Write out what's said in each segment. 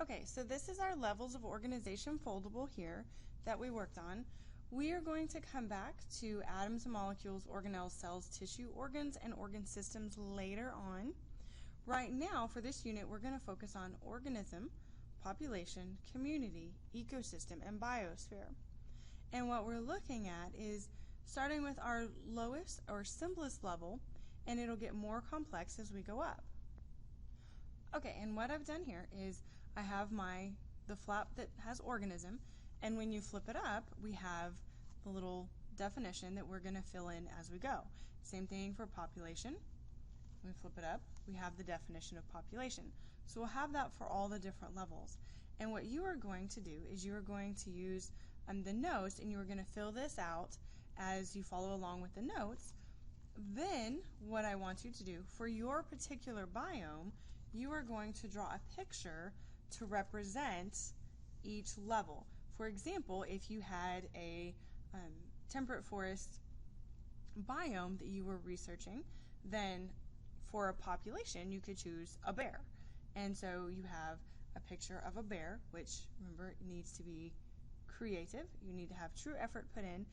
Okay, so this is our levels of organization foldable here that we worked on. We are going to come back to atoms and molecules, organelles, cells, tissue, organs, and organ systems later on. Right now, for this unit, we're going to focus on organism, population, community, ecosystem, and biosphere. And what we're looking at is starting with our lowest or simplest level, and it'll get more complex as we go up. Okay, and what I've done here is I have the flap that has organism, and when you flip it up, we have the little definition that we're going to fill in as we go. Same thing for population. When we flip it up, we have the definition of population. So we'll have that for all the different levels. And what you are going to do is you are going to use the notes, and you are going to fill this out as you follow along with the notes. Then what I want you to do for your particular biome, you are going to draw a picture to represent each level. For example, if you had a temperate forest biome that you were researching, then for a population you could choose a bear. And so you have a picture of a bear, which remember needs to be creative, you need to have true effort put in,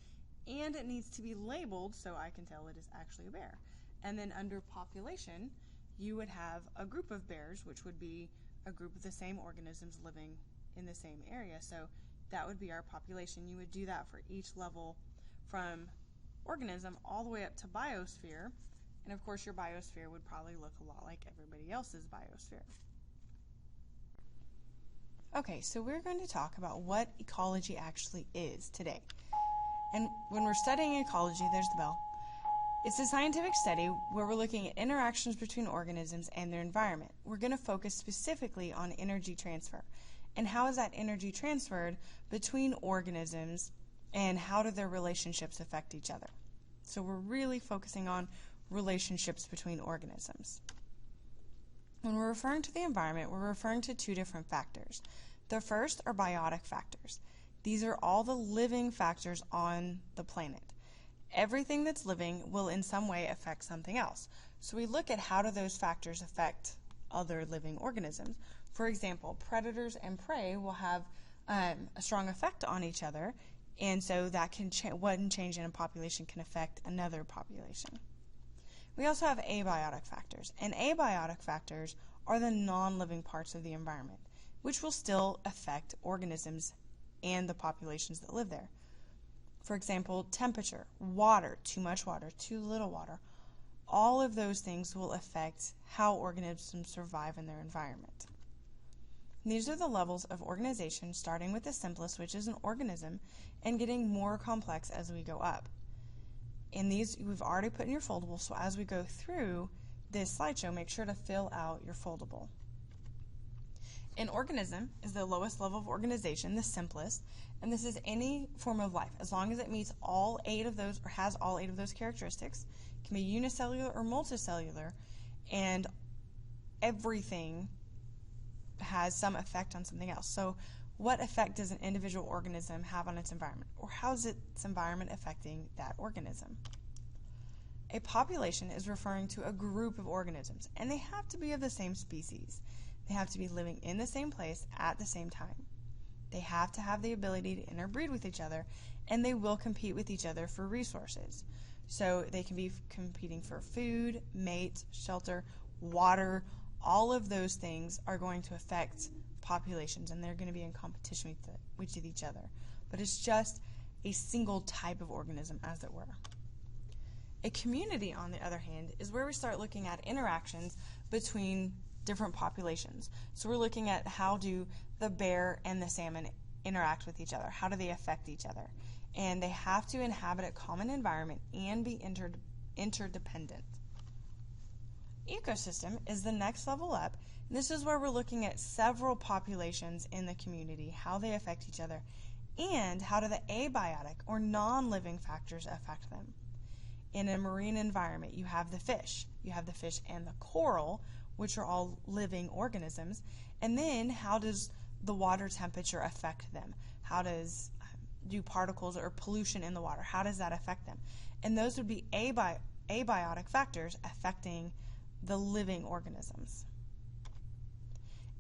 and it needs to be labeled so I can tell it is actually a bear. And then under population, you would have a group of bears, which would be a group of the same organisms living in the same area. So that would be our population. You would do that for each level from organism all the way up to biosphere. And of course your biosphere would probably look a lot like everybody else's biosphere. Okay, so we're going to talk about what ecology actually is today. And when we're studying ecology, there's the bell. It's a scientific study where we're looking at interactions between organisms and their environment. We're going to focus specifically on energy transfer. And how is that energy transferred between organisms, and how do their relationships affect each other? So we're really focusing on relationships between organisms. When we're referring to the environment, we're referring to two different factors. The first are biotic factors. These are all the living factors on the planet. Everything that's living will in some way affect something else. So we look at how do those factors affect other living organisms. For example, predators and prey will have a strong effect on each other, and so that can one change in a population can affect another population. We also have abiotic factors, and abiotic factors are the non-living parts of the environment, which will still affect organisms and the populations that live there. For example, temperature, water, too much water, too little water, all of those things will affect how organisms survive in their environment. These are the levels of organization, starting with the simplest, which is an organism, and getting more complex as we go up. And these we've already put in your foldable, so as we go through this slideshow, make sure to fill out your foldable. An organism is the lowest level of organization, the simplest, and this is any form of life. As long as it meets all 8 of those or has all 8 of those characteristics, it can be unicellular or multicellular, and everything has some effect on something else. So what effect does an individual organism have on its environment, or how is its environment affecting that organism? A population is referring to a group of organisms, and they have to be of the same species. They have to be living in the same place at the same time. They have to have the ability to interbreed with each other, and they will compete with each other for resources. So they can be competing for food, mate, shelter, water. All of those things are going to affect populations, and they're going to be in competition with each other. But it's just a single type of organism, as it were. A community, on the other hand, is where we start looking at interactions between different populations. So we're looking at how do the bear and the salmon interact with each other. How do they affect each other? And they have to inhabit a common environment and be interdependent. Ecosystem is the next level up. And this is where we're looking at several populations in the community, how they affect each other, and how do the abiotic or non-living factors affect them. In a marine environment, you have the fish. You have the fish and the coral, which are all living organisms. And then how does the water temperature affect them? How does do particles or pollution in the water, how does that affect them? And those would be abiotic factors affecting the living organisms.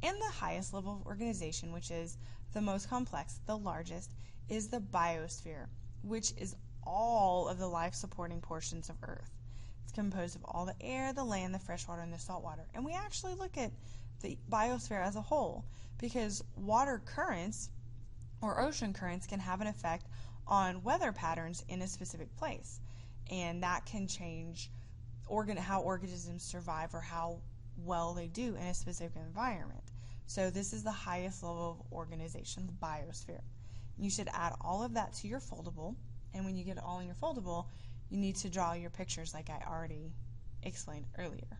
And the highest level of organization, which is the most complex, the largest, is the biosphere, which is all of the life-supporting portions of Earth. It's composed of all the air, the land, the freshwater, and the saltwater. And we actually look at the biosphere as a whole because water currents or ocean currents can have an effect on weather patterns in a specific place. And that can change how organisms survive or how well they do in a specific environment. So this is the highest level of organization, the biosphere. You should add all of that to your foldable, and when you get it all in your foldable, you need to draw your pictures like I already explained earlier.